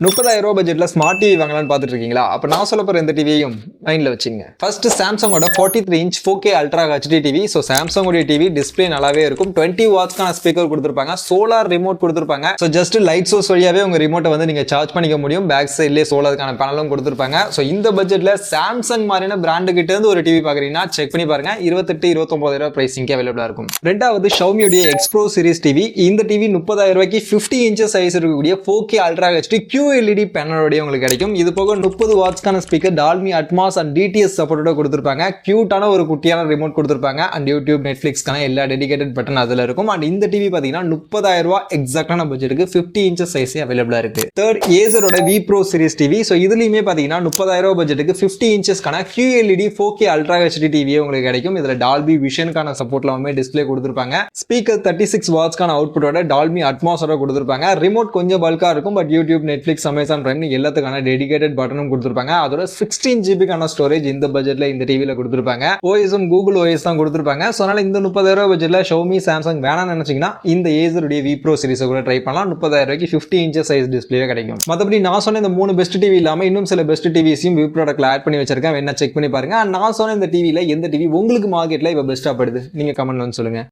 30,000 பட்ஜெட்ல smart TV வாங்கலாம்னு பார்த்துட்டு இருக்கீங்களா? அப்ப நான் சொல்ல போற இந்த டிவியையும் மைண்ட்ல வச்சுங்க. ஃபர்ஸ்ட் சாம்சங்கோட 43 inch 4K ultra HD TV. So சாம்சங்கோட டிவி டிஸ்பிளே நல்லாவே இருக்கும். 20 வாட்ஸ்க்கான ஸ்பீக்கர் கொடுத்துருப்பாங்க. சோலார் ரிமோட் கொடுத்துருப்பாங்க. ஸோ ஜஸ்ட் லைட் சோர்ஸ் வழியாவே உங்க ரிமோட்டை வந்து நீங்க சார்ஜ் பண்ணிக்க முடியும். பேக் சைட்லேயே சோலாருக்கான பேனலும் கொடுத்துருப்பாங்க. ஸோ இந்த பட்ஜெட்ல சாம்சங் மாதிரியான பிராண்டு கிட்ட இருந்து ஒரு டிவி பாக்குறீங்கன்னா செக் பண்ணி பாருங்க. 28-29,000 பிரைசிங்க்கு அவைலபிளா இருக்கும். ரெண்டாவது ஷவுமியோட எக்ஸ்ப்ரோ சீரிஸ் டிவி. இந்த டிவி 30,000 ரூபாய்க்கு 50 இன்ச்சஸ் சைஸ் இருக்கக்கூடிய 4K அல்ட்ரா HD QLED பேனலோட உங்களுக்கு கிடைக்கும். இது போக 30 வாட்ஸ்க்கான ஸ்பீக்கர், டால்மி அட்மாஸ் அண்ட் DTS சப்போர்ட்டோட கொடுத்துருப்பாங்க. கியூட்டான ஒரு குட்டியான ரிமோட் கொடுத்துருப்பாங்க. அண்ட் யூடியூப், நெட்ஃபிளிக்ஸ்க்கான எல்லா டெடிகேட்டட் பட்டன் அதுல இருக்கும். அண்ட் இந்த டிவி பாத்தீங்கன்னா 30,000 ரூபாய் எக்ஸாக்டான பட்ஜெட்டுக்கு 50 இன்ச்சஸ் சைஸே அவைலபிளா இருக்கு. தேர்ட் ஏசரோட V Pro series TV. So இதுலயுமே பாத்தீங்கன்னா 30,000 ரூபாய் பட்ஜெட்டுக்கு 50 இன்ச்சஸ்க்கான QLED 4K அல்ட்ரா HD டிவியே உங்களுக்கு கிடைக்கும். இதுல டால்பி விஷனுக்கான சப்போர்ட்லாமே டிஸ்பிளே கொடுத்துருப்பாங்க. ஸ்பீக்கர் 36 வாட்ஸ்க்கான அவுட்புட்டோட டால்மி அட்மாஸோட கொடுத்துருப்பாங்க. ரிமோட் கொஞ்சம் பல்கா இருக்கும். But YouTube, Netflix, Amazon Prime எல்லாத்துக்கான டெடிகேட்டட் பட்டனும் கொடுத்துருப்பாங்க. அதோட 16 GB ஸ்டோரேஜ் இந்த பட்ஜெட்ல இந்த டிவில கொடுத்துருப்பாங்க. ஓஎஸும் கூகுள் ஓஎஸ் தான் கொடுத்துருப்பாங்க. ஸோ அதனால இந்த 30,000 ரூபாய் பட்ஜெட்ல ஷவுமி, சாம்சங் வேணாம்னு நினைச்சீங்கன்னா இந்த ஏசருடைய V Pro சீரிஸை கூட ட்ரை பண்ணலாம். 30,000 ரூபாய்க்கு 50 இன்ச்சஸ் சைஸ் டிஸ்பிளே கிடைக்கும். மற்றபடி நான் சொன்ன இந்த 3 பெஸ்ட் டிவி இல்லாம இன்னும் சில பெஸ்ட் டிவிஸையும் விவ் ப்ராடக்ட்ல ஆட் பண்ணி வச்சிருக்கேன். என்ன செக் பண்ணி பாருங்க. நான் சொன்ன இந்த டிவில எந்த டிவி உங்களுக்கு மார்க்கெட்ல இப்ப பெஸ்டா படுது நீங்க கமெண்ட்ல வந்து சொல்லுங்க.